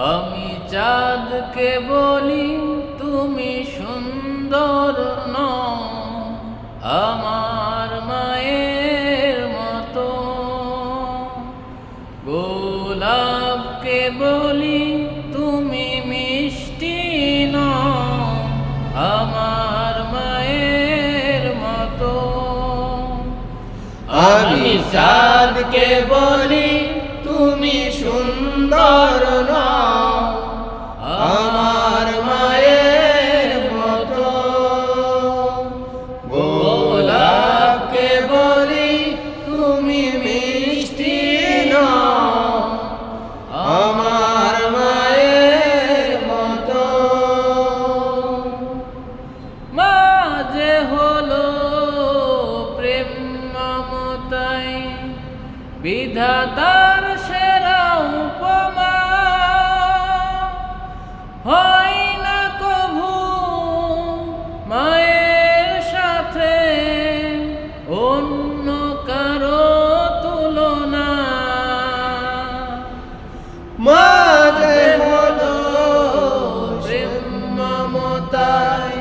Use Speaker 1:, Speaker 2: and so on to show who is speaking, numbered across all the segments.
Speaker 1: আমি চাঁদকে বলি তুমি সুন্দর নও, আমার মায়ের মতো। গোলাপকে বলি তুমি মিষ্টি নও, আমার মায়ের মতো।
Speaker 2: আমি চাঁদকে বলি তুমি সুন্দর নও, আমার মায়ের মতো। গোলাপকে বলি তুমি মিষ্টি নও, আমার মায়ের মতো।
Speaker 1: মাঝে হলো প্রেম মমতায় বিধাতার সেরা উপমা, হয় না কভু মায়ের সাথে অন্য কারো তুলনা।
Speaker 2: মাঝে হলো
Speaker 1: প্রেম মমতায়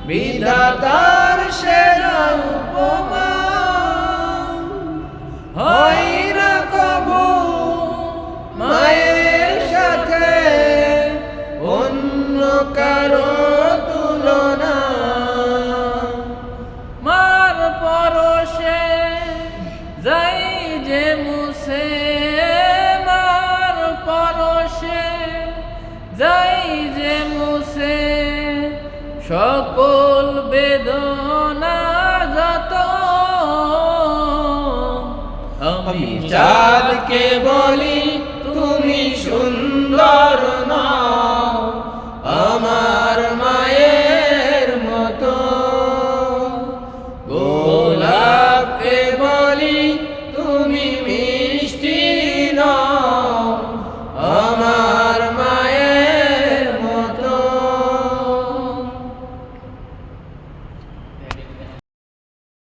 Speaker 2: বিধাতার সেরা উপমা, হয় না কবু মায়ের সাথে অন্য কারো তুলনা।
Speaker 1: মার পরশে যাই যে মুছে, মার পরশে যাই যে মুছে, সকল বেদনা যত।
Speaker 2: আমি চাঁদকে বলি তুমি সুন্দর নও,